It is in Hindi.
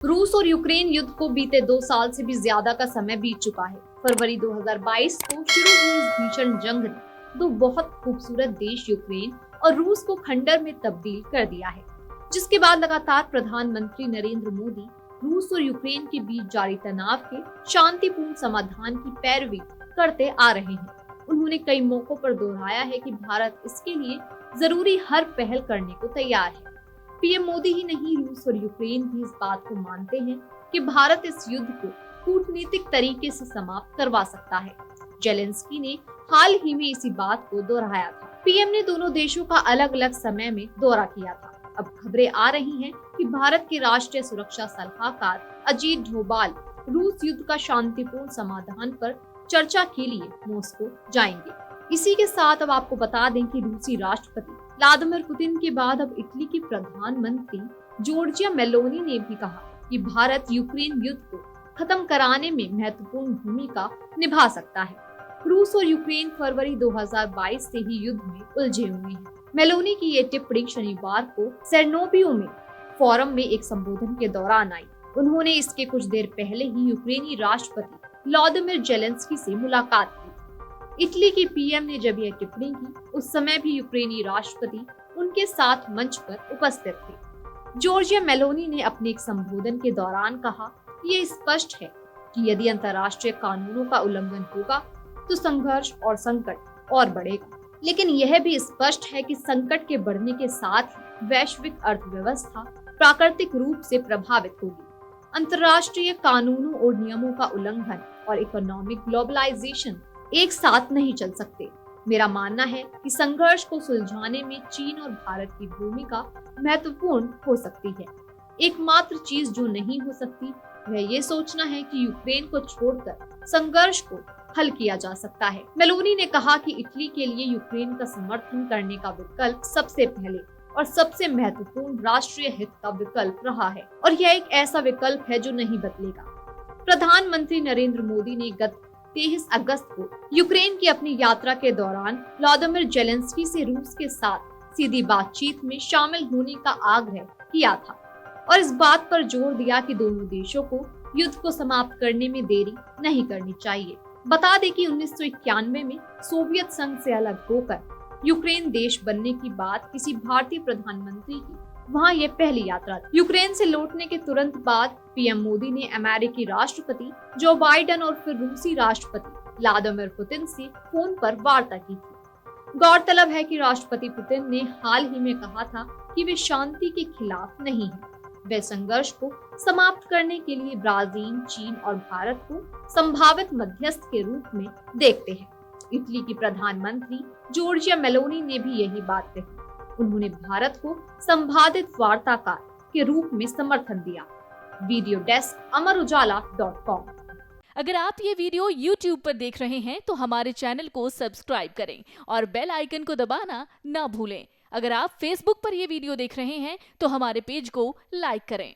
रूस और यूक्रेन युद्ध को बीते 2 साल से भी ज्यादा का समय बीत चुका है। फरवरी 2022 को शुरू हुई इस भीषण जंग ने दो बहुत खूबसूरत देश यूक्रेन और रूस को खंडर में तब्दील कर दिया है, जिसके बाद लगातार प्रधानमंत्री नरेंद्र मोदी रूस और यूक्रेन के बीच जारी तनाव के शांतिपूर्ण समाधान की पैरवी करते आ रहे हैं। उन्होंने कई मौकों पर दोहराया है कि भारत इसके लिए जरूरी हर पहल करने को तैयार है। पीएम मोदी ही नहीं, रूस और यूक्रेन भी इस बात को मानते हैं कि भारत इस युद्ध को कूटनीतिक तरीके से समाप्त करवा सकता है। जेलेंस्की ने हाल ही में इसी बात को दोहराया था। पीएम ने दोनों देशों का अलग अलग समय में दौरा किया था। अब खबरें आ रही हैं कि भारत के राष्ट्रीय सुरक्षा सलाहकार अजीत डोभाल रूस युद्ध का शांतिपूर्ण समाधान पर चर्चा के लिए मॉस्को जाएंगे। इसी के साथ अब आपको बता दें कि रूसी राष्ट्रपति व्लादिमीर पुतिन के बाद अब इटली की प्रधानमंत्री जॉर्जिया मेलोनी ने भी कहा कि भारत यूक्रेन युद्ध को खत्म कराने में महत्वपूर्ण भूमिका निभा सकता है। रूस और यूक्रेन फरवरी 2022 से ही युद्ध में उलझे हुए हैं। मेलोनी की ये टिप्पणी शनिवार को सेर्नोबियो में फोरम में एक संबोधन के दौरान आई। उन्होंने इसके कुछ देर पहले ही यूक्रेनी राष्ट्रपति व्लादिमीर जेलेंस्की से मुलाकात की। इटली की पीएम ने जब यह टिप्पणी की, उस समय भी यूक्रेनी राष्ट्रपति उनके साथ मंच पर उपस्थित थे। जॉर्जिया मेलोनी ने अपने एक संबोधन के दौरान कहा, ये स्पष्ट है कि यदि अंतर्राष्ट्रीय कानूनों का उल्लंघन होगा तो संघर्ष और संकट और बढ़ेगा। लेकिन यह भी स्पष्ट है कि संकट के बढ़ने के साथ ही वैश्विक अर्थव्यवस्था प्राकृतिक रूप से प्रभावित होगी। अंतर्राष्ट्रीय कानूनों और नियमों का उल्लंघन और इकोनॉमिक ग्लोबलाइजेशन एक साथ नहीं चल सकते। मेरा मानना है कि संघर्ष को सुलझाने में चीन और भारत की भूमिका महत्वपूर्ण हो सकती है। एकमात्र चीज जो नहीं हो सकती वह ये सोचना है कि यूक्रेन को छोड़कर संघर्ष को हल किया जा सकता है। मेलोनी ने कहा कि इटली के लिए यूक्रेन का समर्थन करने का विकल्प सबसे पहले और सबसे महत्वपूर्ण राष्ट्रीय हित का विकल्प रहा है और यह एक ऐसा विकल्प है जो नहीं बदलेगा। प्रधानमंत्री नरेंद्र मोदी ने गत 23 अगस्त को यूक्रेन की अपनी यात्रा के दौरान व्लादिमीर जेलेंस्की से रूस के साथ सीधी बातचीत में शामिल होने का आग्रह किया था और इस बात पर जोर दिया कि दोनों देशों को युद्ध को समाप्त करने में देरी नहीं करनी चाहिए। बता दें कि 1991 में सोवियत संघ से अलग होकर यूक्रेन देश बनने की बात किसी भारतीय प्रधानमंत्री की वहां यह पहली यात्रा थी। यूक्रेन से लौटने के तुरंत बाद पीएम मोदी ने अमेरिकी राष्ट्रपति जो बाइडेन और फिर रूसी राष्ट्रपति व्लादिमीर पुतिन से फोन पर वार्ता की थी। गौरतलब है कि राष्ट्रपति पुतिन ने हाल ही में कहा था कि वे शांति के खिलाफ नहीं हैं। वे संघर्ष को समाप्त करने के लिए ब्राजील, चीन और भारत को संभावित मध्यस्थ के रूप में देखते हैं। इटली की प्रधानमंत्री जॉर्जिया मेलोनी ने भी यही बात कही। उन्होंने भारत को संभावित वार्ताकार के रूप में समर्थन दिया। वीडियो डेस्क अमरउजाला.com। अगर आप ये वीडियो YouTube पर देख रहे हैं तो हमारे चैनल को सब्सक्राइब करें और बेल आइकन को दबाना ना भूलें। अगर आप Facebook पर ये वीडियो देख रहे हैं तो हमारे पेज को लाइक करें।